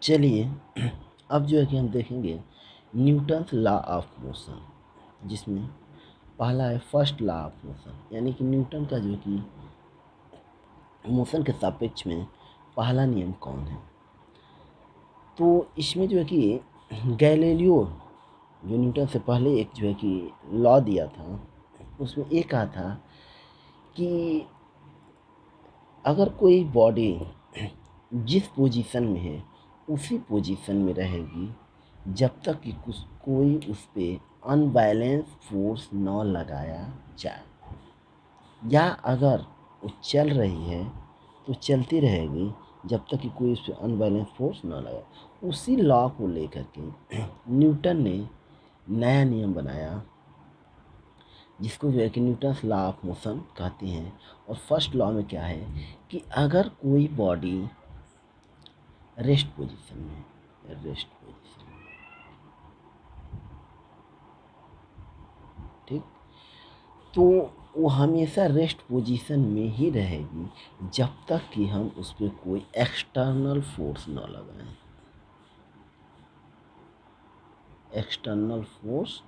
चलिए अब जो है कि हम देखेंगे न्यूटन्स लॉ ऑफ मोशन, जिसमें पहला है फर्स्ट लॉ ऑफ मोशन, यानी कि न्यूटन का जो है कि मोशन के सापेक्ष में पहला नियम कौन है। तो इसमें जो है कि गैलीलियो जो न्यूटन से पहले एक जो है कि लॉ दिया था, उसमें ये कहा था कि अगर कोई बॉडी जिस पोजीशन में है उसी पोजीशन में रहेगी जब तक कि कुछ कोई उस पर अनबैलेंस फोर्स न लगाया जाए, या अगर वो चल रही है तो चलती रहेगी जब तक कि कोई उस पर अनबैलेंस फोर्स न लगाए। उसी लॉ को लेकर के न्यूटन ने नया नियम बनाया, जिसको जो है कि न्यूटन्स लॉ ऑफ मोशन कहते हैं। और फर्स्ट लॉ में क्या है कि अगर कोई बॉडी रेस्ट पोजीशन में, रेस्ट पोजीशन, ठीक, तो वो हमेशा रेस्ट पोजीशन में ही रहेगी जब तक कि हम उस पर कोई एक्सटर्नल फोर्स न लगाएं। एक्सटर्नल फोर्स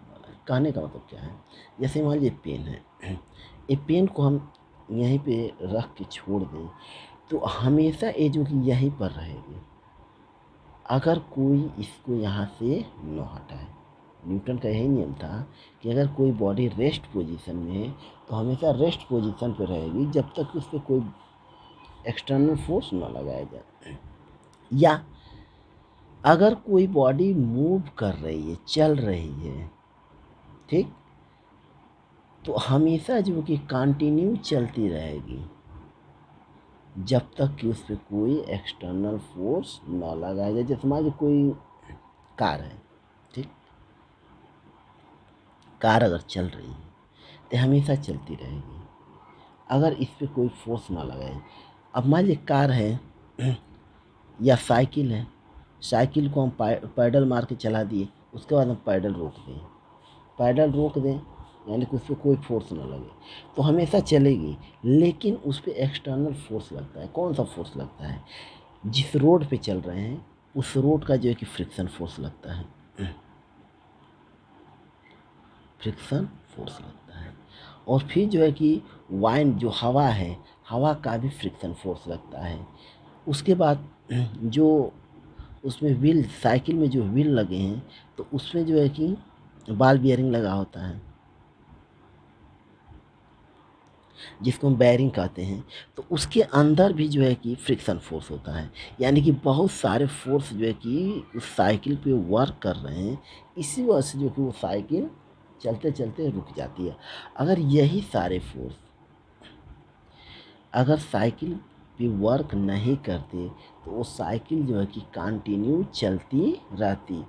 कहने का मतलब क्या है, जैसे मान लीजिए पेन है, ये पेन को हम यहीं पे रख के छोड़ दें तो हमेशा ये जो कि यहीं पर रहेगी अगर कोई इसको यहाँ से न हटाए। न्यूटन का यही नियम था कि अगर कोई बॉडी रेस्ट पोजीशन में है तो हमेशा रेस्ट पोजीशन पर रहेगी जब तक उस पर कोई एक्सटर्नल फोर्स न लगाया जाए। या अगर कोई बॉडी मूव कर रही है, चल रही है, ठीक, तो हमेशा जो कि कंटिन्यू चलती रहेगी जब तक कि उस पर कोई एक्सटर्नल फोर्स न लगाया जाए। जैसे मान लीजिए कोई कार है, ठीक, कार अगर चल रही है तो हमेशा चलती रहेगी अगर इस पर कोई फोर्स ना लगाए। अब मान लीजिए कार है या साइकिल है, साइकिल को हम पैडल मार के चला दिए, उसके बाद हम पैडल रोक दें, पैडल रोक दें यानी कि उस पर कोई फोर्स ना लगे तो हमेशा चलेगी, लेकिन उस पर एक्सटर्नल फोर्स लगता है। कौन सा फोर्स लगता है? जिस रोड पे चल रहे हैं उस रोड का जो है कि फ्रिक्शन फोर्स लगता है, फ्रिक्शन फोर्स लगता है। और फिर जो है कि वाइंड जो हवा है, हवा का भी फ्रिक्शन फोर्स लगता है। उसके बाद जो उसमें व्हील, साइकिल में जो व्हील लगे हैं तो उसमें जो है कि बॉल बियरिंग लगा होता है जिसको हम बेयरिंग कहते हैं, तो उसके अंदर भी जो है कि फ्रिक्शन फोर्स होता है। यानी कि बहुत सारे फोर्स जो है कि उस साइकिल पे वर्क कर रहे हैं, इसी वजह से जो कि वो साइकिल चलते चलते रुक जाती है। अगर यही सारे फोर्स अगर साइकिल पे वर्क नहीं करते तो वो साइकिल जो है कि कंटिन्यू चलती रहती।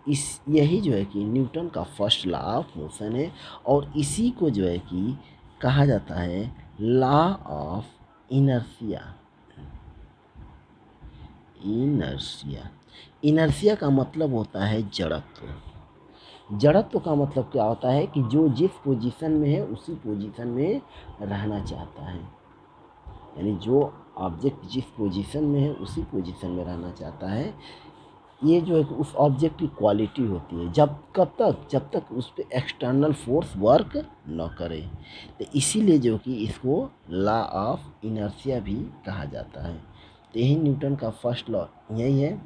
इस यही जो है कि न्यूटन का फर्स्ट लॉ ऑफ मोशन है, और इसी को जो है कि कहा जाता है law of inertia. Inertia, inertia का मतलब होता है जड़त्व। जड़त्व का मतलब क्या होता है कि जो जिस पोजीशन में है उसी पोजीशन में रहना चाहता है, यानी जो ऑब्जेक्ट जिस पोजीशन में है उसी पोजीशन में रहना चाहता है। ये जो है कि उस ऑब्जेक्ट की क्वालिटी होती है जब तक उस पर एक्सटर्नल फोर्स वर्क न करे। तो इसीलिए जो कि इसको लॉ ऑफ इनर्शिया भी कहा जाता है। तो यही न्यूटन का फर्स्ट लॉ यही है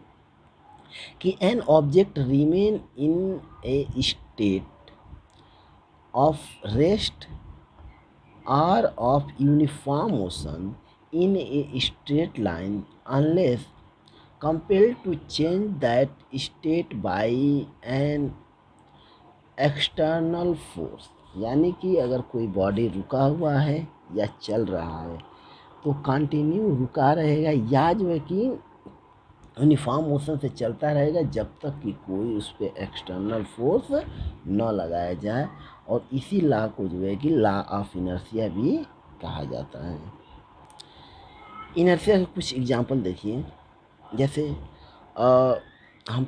कि an object remain in A state of rest or of uniform motion in a straight line unless compelled to change that state by an external force। यानी कि अगर कोई बॉडी रुका हुआ है या चल रहा है तो कंटिन्यू रुका रहेगा या जो है कि यूनिफॉर्म मोशन से चलता रहेगा जब तक कि कोई उस पर एक्सटर्नल फोर्स न लगाया जाए। और इसी लॉ को जो है कि लॉ ऑफ इनर्शिया भी कहा जाता है। इनर्शिया के कुछ एग्जांपल देखिए, जैसे हम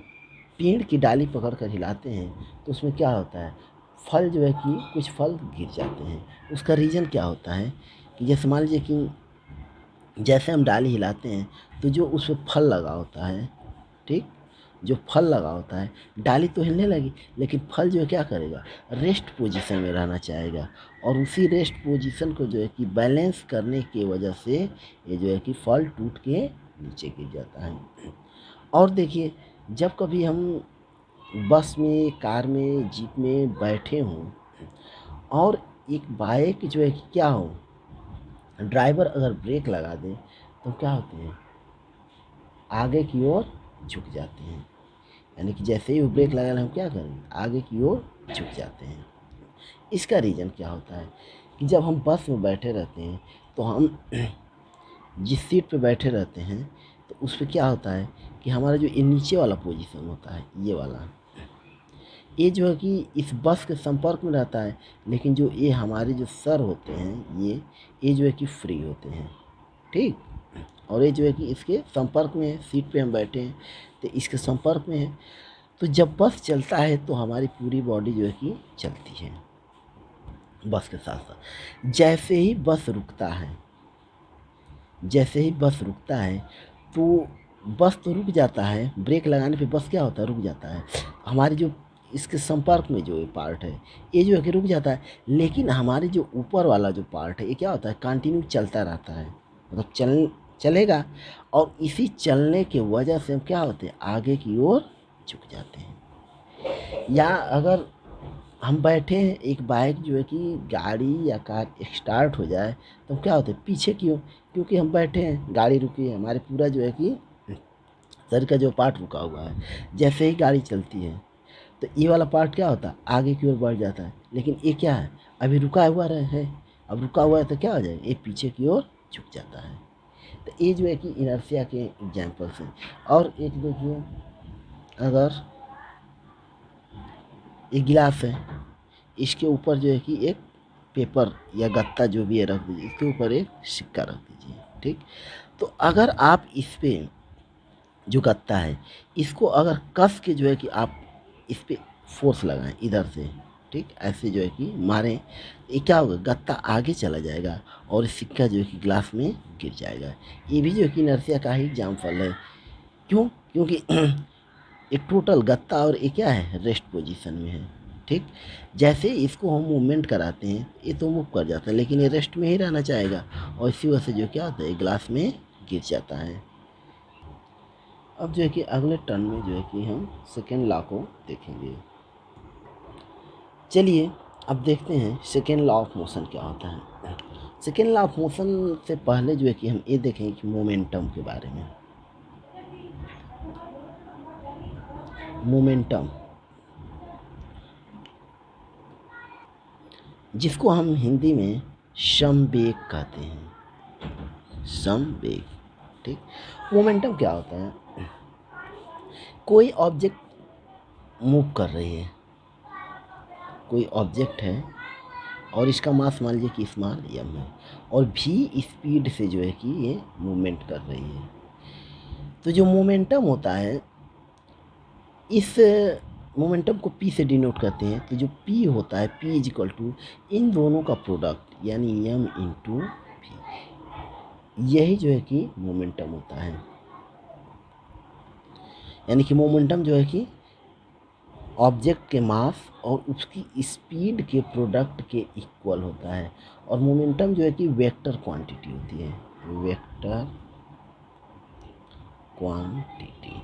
पेड़ की डाली पकड़ कर हिलाते हैं तो उसमें क्या होता है, फल जो है कि कुछ फल गिर जाते हैं। उसका रीज़न क्या होता है कि जैसे मान लीजिए कि जैसे हम डाली हिलाते हैं तो जो उस पर फल लगा होता है ठीक। जो फल लगा होता है, डाली तो हिलने लगी, लेकिन फल जो है क्या करेगा, रेस्ट पोजीशन में रहना चाहेगा, और उसी रेस्ट पोजीशन को जो है कि बैलेंस करने की वजह से ये जो है कि फल टूट के नीचे गिर जाता है। और देखिए, जब कभी हम बस में, कार में, जीप में बैठे हों और एक बाइक जो है कि क्या हो, ड्राइवर अगर ब्रेक लगा दे तो क्या होते हैं, आगे की ओर झुक जाते हैं। यानी कि जैसे ही वो ब्रेक लगाए हम क्या करें, आगे की ओर झुक जाते हैं। इसका रीज़न क्या होता है कि जब हम बस में बैठे रहते हैं तो हम जिस सीट पे बैठे रहते हैं तो उस पे क्या होता है कि हमारा जो ये नीचे वाला पोजीशन होता है, ये वाला, ये जो है कि इस बस के संपर्क में रहता है, लेकिन जो ये हमारे जो सर होते हैं, ये जो है कि फ्री होते हैं, ठीक। और ये जो है कि इसके संपर्क में है, सीट पे हम बैठे हैं तो इसके संपर्क में है। तो जब बस चलता है तो हमारी पूरी बॉडी जो है कि चलती है बस के साथ साथ। जैसे ही बस रुकता है, जैसे ही बस रुकता है तो बस तो रुक जाता है, ब्रेक लगाने पे बस क्या होता है, रुक जाता है। हमारी जो इसके संपर्क में जो ये पार्ट है, ये जो है कि रुक जाता है, लेकिन हमारे जो ऊपर वाला जो पार्ट है ये क्या होता है, कंटिन्यू चलता रहता है, मतलब चलेगा। और इसी चलने की वजह से हम क्या होते हैं, आगे की ओर झुक जाते हैं। या अगर हम बैठे हैं, एक बाइक जो है कि गाड़ी या कार स्टार्ट हो जाए तो क्या होता है, पीछे क्यों, क्योंकि हम बैठे हैं, गाड़ी रुकी है, हमारे पूरा जो है कि शरीर का जो पार्ट रुका हुआ है। जैसे ही गाड़ी चलती है तो ये वाला पार्ट क्या होता है, आगे की ओर बढ़ जाता है, लेकिन ये क्या है, अभी रुका हुआ है। अब रुका हुआ है तो क्या हो जाएगा, ये पीछे की ओर झुक जाता है। तो ये जो है कि इनर्शिया के एग्जाम्पल्स हैं। और एक देखिए, अगर एक गिलास है, इसके ऊपर जो है कि एक पेपर या गत्ता जो भी है रख दीजिए, इसके ऊपर एक सिक्का रख दीजिए, ठीक। तो अगर आप इस पे जो गत्ता है, इसको अगर कस के जो है कि आप इस पे फोर्स लगाएं इधर से, ठीक, ऐसे जो है कि मारें, ये क्या होगा, गत्ता आगे चला जाएगा और सिक्का जो है कि ग्लास में गिर जाएगा। ये भी जो है कि इनर्शिया का ही एग्जाम्पल है। क्यों, क्योंकि एक टोटल गत्ता और ये क्या है, रेस्ट पोजीशन में है, ठीक। जैसे इसको हम मूवमेंट कराते हैं ये तो मूव कर जाता है, लेकिन ये रेस्ट में ही रहना चाहेगा, और इसी वजह से जो क्या होता है, ग्लास में गिर जाता है। अब जो है कि अगले टर्न में जो है कि हम सेकेंड लॉ को देखेंगे। चलिए अब देखते हैं सेकेंड लॉ ऑफ मोशन क्या होता है। सेकेंड लॉ ऑफ मोशन से पहले जो है कि हम ये देखेंगे कि मोमेंटम के बारे में। मोमेंटम, जिसको हम हिंदी में समवेग कहते हैं, समवेग, ठीक। मोमेंटम क्या होता है, कोई ऑब्जेक्ट मूव कर रही है, कोई ऑब्जेक्ट है और इसका मास मान लीजिए कि स्मॉल m है, और भी स्पीड से जो है कि ये मूवमेंट कर रही है। तो जो मोमेंटम होता है, इस मोमेंटम को p से डिनोट करते हैं। तो जो p होता है, p इज इक्वल टू इन दोनों का प्रोडक्ट यानी m इंटू v, यही जो है कि मोमेंटम होता है। यानी कि मोमेंटम जो है कि ऑब्जेक्ट के मास और उसकी स्पीड के प्रोडक्ट के इक्वल होता है। और मोमेंटम जो है कि वेक्टर क्वांटिटी होती है, वेक्टर क्वांटिटी।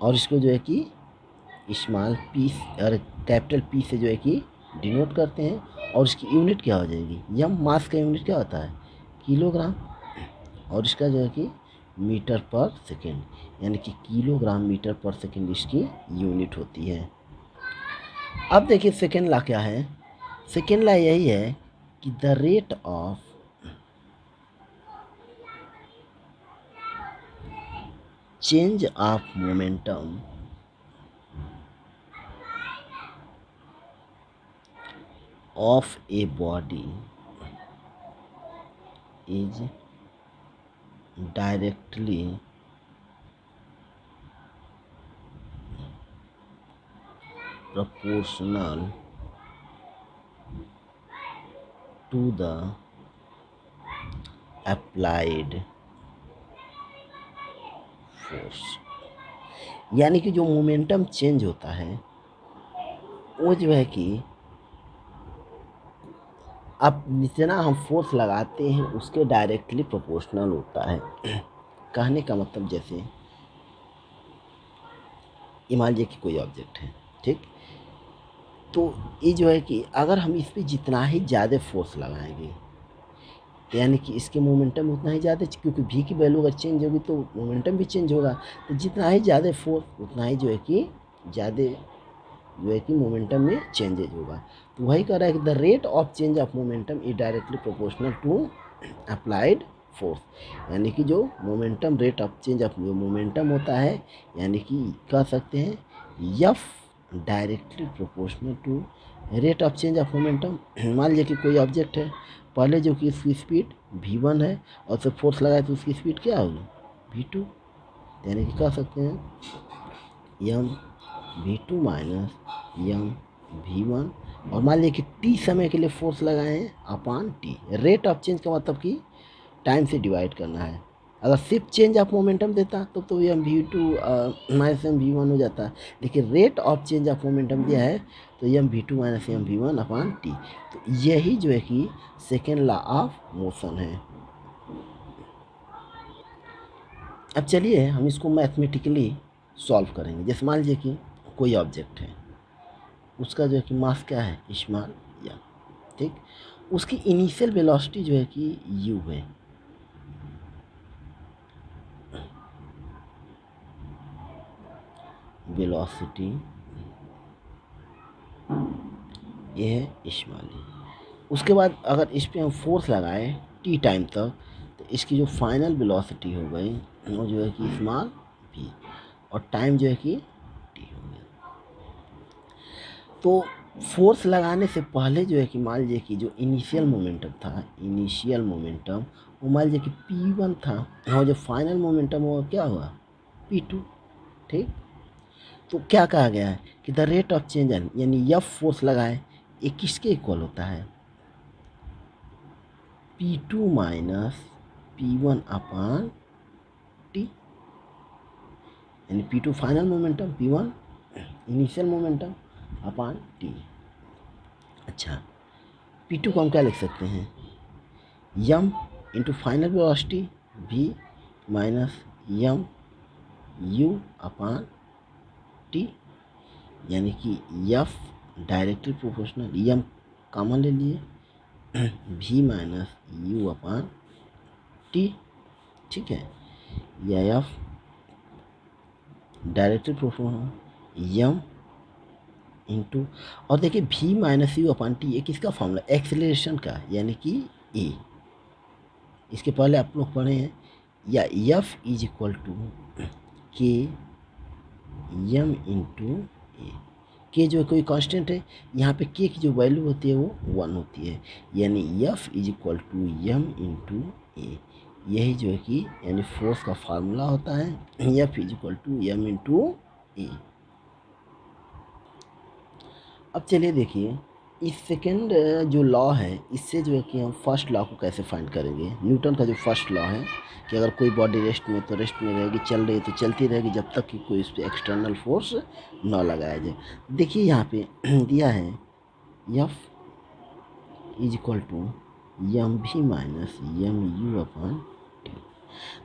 और इसको जो है कि स्मॉल पी और कैपिटल पी से जो है कि डिनोट करते हैं। और इसकी यूनिट क्या हो जाएगी, यम, मास का यूनिट क्या होता है, किलोग्राम, और इसका जो है कि मीटर पर सेकेंड, यानी कि किलोग्राम मीटर पर सेकेंड इसकी यूनिट होती है। अब देखिए सेकेंड लॉ क्या है। सेकेंड लॉ यही है कि the rate of change of momentum of a body is directly proportional to the applied force. यानी कि जो मोमेंटम चेंज होता है वो जो है कि अब जितना हम फोर्स लगाते हैं उसके डायरेक्टली प्रोपोर्शनल होता है। कहने का मतलब जैसे मान लीजिए कि कोई ऑब्जेक्ट है, ठीक, तो ये जो है कि अगर हम इस पे जितना ही ज़्यादा फोर्स लगाएंगे तो यानी कि इसके मोमेंटम उतना ही ज़्यादा, क्योंकि भी की वैल्यू अगर चेंज होगी तो मोमेंटम भी चेंज होगा। तो जितना ही ज़्यादा फोर्स उतना ही जो है कि ज़्यादा जो है कि मोमेंटम में चेंजेज होगा। तो वही कह रहा है कि the rate of change of momentum is directly proportional to applied force. यानी कि जो momentum rate of change of जो मोमेंटम होता है, यानी कि कह सकते हैं F directly proportional to rate of change of momentum. मान लीजिए कि कोई ऑब्जेक्ट है, पहले जो कि इसकी स्पीड v1 है और फिर फोर्स लगाए तो उसकी स्पीड क्या होगी v2। यानी कि कह सकते हैं यम v2 माइनस यम v1। और मान लीजिए कि t समय के लिए फोर्स लगाए हैं अपान t। रेट ऑफ चेंज का मतलब कि टाइम से डिवाइड करना है। अगर सिर्फ चेंज ऑफ मोमेंटम देता तो यम v2 माइनस यम v1 हो जाता, लेकिन rate of change of momentum दिया है तो यम v2 माइनस यम v1 अपान टी। तो यही जो है कि सेकेंड लॉ ऑफ मोशन है। अब चलिए हम इसको मैथमेटिकली सॉल्व करेंगे। जैसे मान लीजिए कि कोई ऑब्जेक्ट है, उसका जो है कि मास क्या है स्मॉल या, ठीक, उसकी इनिशियल वेलोसिटी जो है कि u है। वेलोसिटी ये है स्मॉल ई। उसके बाद अगर इस पर हम फोर्स लगाएं टी टाइम तक तो इसकी जो फाइनल वेलोसिटी हो गई वो जो है कि स्मॉल v, और टाइम जो है कि टी हो गया। तो फोर्स लगाने से पहले जो है कि मान लीजिए कि जो इनिशियल मोमेंटम था, इनिशियल मोमेंटम वो मान लीजिए कि p1 था, और जो फाइनल मोमेंटम वो क्या हुआ p2, ठीक। तो क्या कहा गया है कि द रेट ऑफ चेंज यानी एफ फोर्स लगाए ये किसके इक्वल होता है p2 माइनस p1 अपान टी। यानी p2 final momentum, p1 initial momentum upon t. अच्छा, p2 को हम क्या लिख सकते हैं m into final velocity v minus m u upon t. यानी कि F directly proportional, m common ले लिए, v minus u upon t, ठीक है। या F directly proportional m into, और देखिए v minus u upon t ये किसका फॉर्मूला एक्सेलरेशन का, यानी कि ए। इसके पहले आप लोग पढ़े हैं, या एफ इज इक्वल टू के यम इंटू ए। के जो कोई कांस्टेंट है, यहाँ पे के की जो वैल्यू होती है वो 1 होती है। यानी F is equal to m into a. यही जो है कि यानी फोर्स का फार्मूला होता है F is equal to m into a. अब चलिए देखिए इस सेकेंड जो लॉ है इससे जो है कि हम फर्स्ट लॉ को कैसे फाइंड करेंगे। न्यूटन का जो फर्स्ट लॉ है कि अगर कोई बॉडी रेस्ट में तो रेस्ट में रहेगी, चल रही है तो चलती रहेगी जब तक कि कोई इस पर एक्सटर्नल फोर्स न लगाया जाए। देखिए यहाँ पे दिया है F is equal to Yama v minus m you upon T.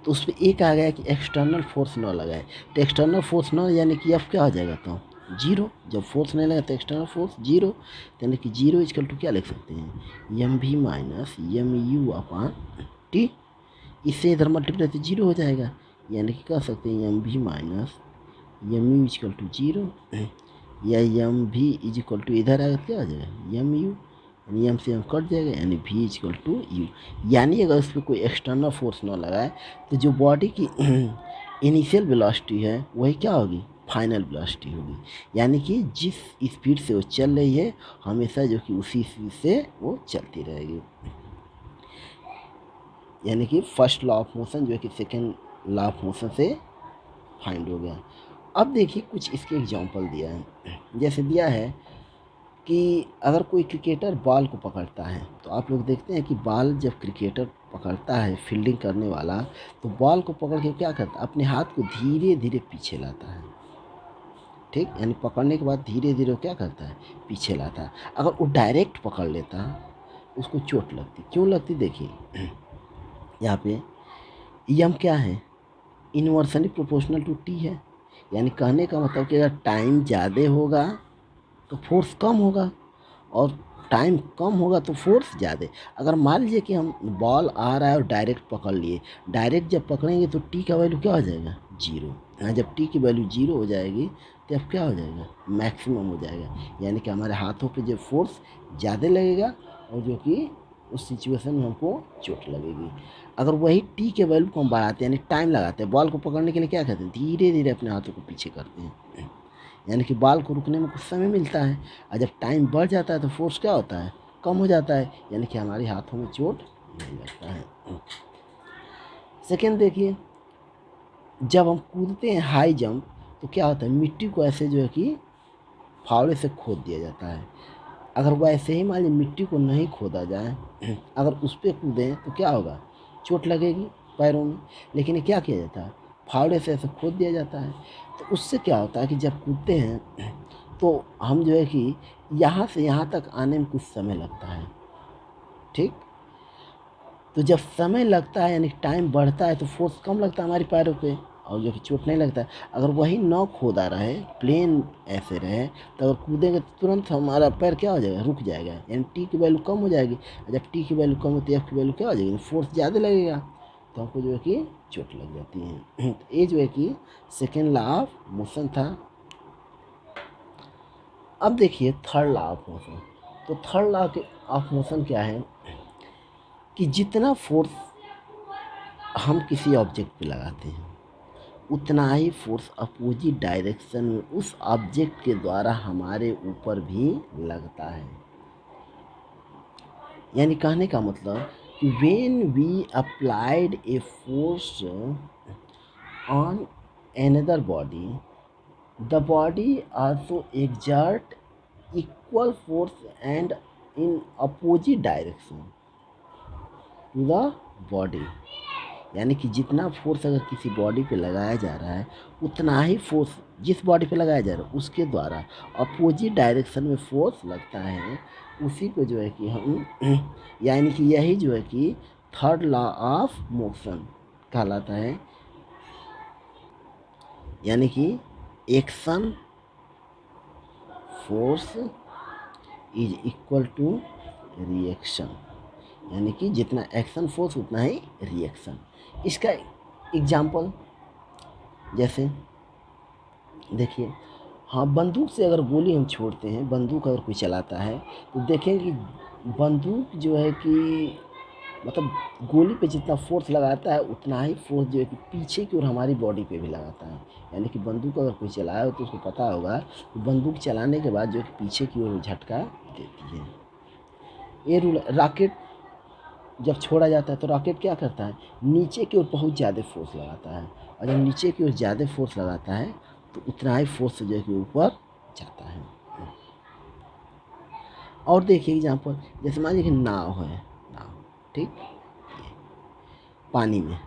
तो उस पर एक आ गया कि एक्सटर्नल फोर्स न लगाए, तो एक्सटर्नल फोर्स न यानी कि एफ क्या आ जाएगा तो जीरो। जब फोर्स नहीं लगा तो एक्सटर्नल फोर्स जीरो, यानी कि जीरो इजकल टू क्या लिख सकते हैं m v minus m you upon T. इससे इधर मल्टीप्लाई तो जीरो हो जाएगा, यानी कि कह सकते हैं m v minus m u equal to zero, या यम भी इजकल टू इधर आएगा क्या आ जाएगा यम यू, यानी यम से यम कट जाएगा, यानी भी इजकल टू यू। यानी अगर उस पर कोई एक्सटर्नल फोर्स ना लगाए तो जो बॉडी की इनिशियल वेलोसिटी है वही क्या होगी फाइनल वेलोसिटी होगी। यानी कि जिस स्पीड से वो चल रही है हमेशा जो कि उसी स्पीड से वो चलती रहेगी। यानी कि फर्स्ट लॉ ऑफ मोशन जो है कि सेकेंड लॉ ऑफ मोशन से फाइंड हो गया। अब देखिए कुछ इसके एग्जांपल दिया है। जैसे दिया है कि अगर कोई क्रिकेटर बॉल को पकड़ता है तो आप लोग देखते हैं कि बॉल जब क्रिकेटर पकड़ता है फील्डिंग करने वाला, तो बॉल को पकड़ के क्या करता है, अपने हाथ को धीरे धीरे पीछे लाता है। ठीक, यानी पकड़ने के बाद धीरे धीरे वो क्या करता है, पीछे लाता है। अगर वो डायरेक्ट पकड़ लेता उसको चोट लगती। क्यों लगती, देखिए यहाँ पे यम क्या है, इनवर्सली प्रोपोर्शनल टू टी है। यानी कहने का मतलब कि अगर टाइम ज़्यादा होगा तो फोर्स कम होगा, और टाइम कम होगा तो फोर्स ज़्यादा। अगर मान लीजिए कि हम बॉल आ रहा है और डायरेक्ट पकड़ लिए, डायरेक्ट जब पकड़ेंगे तो टी का वैल्यू क्या हो जाएगा, जीरो। हाँ, जब टी की वैल्यू जीरो हो जाएगी तब क्या हो जाएगा, मैक्सिमम हो जाएगा। यानी कि हमारे हाथों पे जो फोर्स ज़्यादा लगेगा और जो कि उस सिचुएशन में हमको चोट लगेगी। अगर वही टी के वैल्यू को हम बढ़ाते हैं, यानी टाइम लगाते हैं, बॉल को पकड़ने के लिए क्या करते हैं, धीरे धीरे अपने हाथों को पीछे करते हैं, यानी कि बॉल को रुकने में कुछ समय मिलता है। और जब टाइम बढ़ जाता है तो फोर्स क्या होता है, कम हो जाता है, यानी कि हमारे हाथों में चोट नहीं लगता है। सेकेंड देखिए, जब हम कूदते हैं हाई जंप तो क्या होता है, मिट्टी को ऐसे जो है कि फावड़े से खोद दिया जाता है। अगर वैसे ही मान लीजिए मिट्टी को नहीं खोदा जाए, अगर उस पर कूदें तो क्या होगा, चोट लगेगी पैरों में। लेकिन ये क्या किया जाता है, फावड़े से ऐसे खोद दिया जाता है। तो उससे क्या होता है कि जब कूदते हैं तो हम जो है कि यहाँ से यहाँ तक आने में कुछ समय लगता है। ठीक, तो जब समय लगता है यानी टाइम बढ़ता है तो फोर्स कम लगता है हमारे पैरों पे, और जो कि चोट नहीं लगता है। अगर वही न खोदा रहे, प्लेन ऐसे रहे, तो अगर कूदेंगे तो तुरंत हमारा पैर क्या हो जाएगा, रुक जाएगा, यानी टी की वैल्यू कम हो जाएगी। जब टी की वैल्यू कम होती है एफ की वैल्यू क्या हो जाएगी, फोर्स ज़्यादा लगेगा, तो हमको जो है कि चोट लग जाती है। तो ये जो है कि सेकेंड लॉ ऑफ मोशन था। अब देखिए थर्ड लॉ ऑफ मोशन। तो थर्ड लॉ ऑफ मोशन क्या है कि जितना फोर्स हम किसी ऑब्जेक्ट पे लगाते हैं उतना ही फोर्स अपोजिट डायरेक्शन में उस ऑब्जेक्ट के द्वारा हमारे ऊपर भी लगता है। यानी कहने का मतलब कि when we applied a force on another body, the body also exert equal force and in opposite direction to the body। यानी कि जितना फोर्स अगर किसी बॉडी पे लगाया जा रहा है उतना ही फोर्स जिस बॉडी पे लगाया जा रहा है उसके द्वारा अपोजिट डायरेक्शन में फोर्स लगता है। उसी को जो है कि हम यानी कि यही जो है कि थर्ड लॉ ऑफ मोशन कहलाता है। यानी कि action force is equal to reaction, यानी कि जितना एक्शन फोर्स उतना ही रिएक्शन। इसका एग्जाम्पल जैसे देखिए, हाँ, बंदूक से अगर गोली हम छोड़ते हैं, बंदूक अगर कोई चलाता है तो देखें कि बंदूक जो है कि मतलब गोली पे जितना फोर्स लगाता है उतना ही फोर्स जो है कि पीछे की ओर हमारी बॉडी पे भी लगाता है। यानी कि बंदूक अगर कोई चलाया हो तो उसको पता होगा कि बंदूक चलाने के बाद जो है कि पीछे की ओर झटका देती है। ये रूल, रॉकेट जब छोड़ा जाता है तो रॉकेट क्या करता है, नीचे की ओर बहुत ज़्यादा फोर्स लगाता है, और जब नीचे की ओर ज़्यादा फोर्स लगाता है तो उतना ही फोर्स जो है कि ऊपर जाता है। और देखिए एग्जाम्पल, जैसे मान लीजिए कि नाव है, नाव, ठीक, पानी में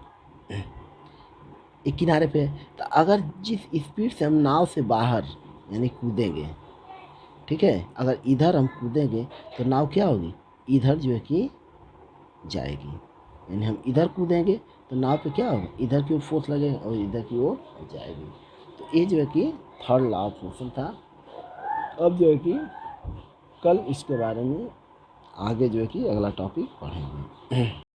एक किनारे पे है, तो अगर जिस स्पीड से हम नाव से बाहर यानी कूदेंगे, ठीक है, अगर इधर हम कूदेंगे तो नाव क्या होगी, इधर जो है कि जाएगी। यानी हम इधर कूदेंगे तो नाव पे क्या होगा, इधर की ओर फोर्स लगेगा और इधर की ओर जाएगी। तो ये जो है कि थर्ड लॉ ऑफ मोशन था। अब जो है कि कल इसके बारे में आगे जो है कि अगला टॉपिक पढ़ेंगे।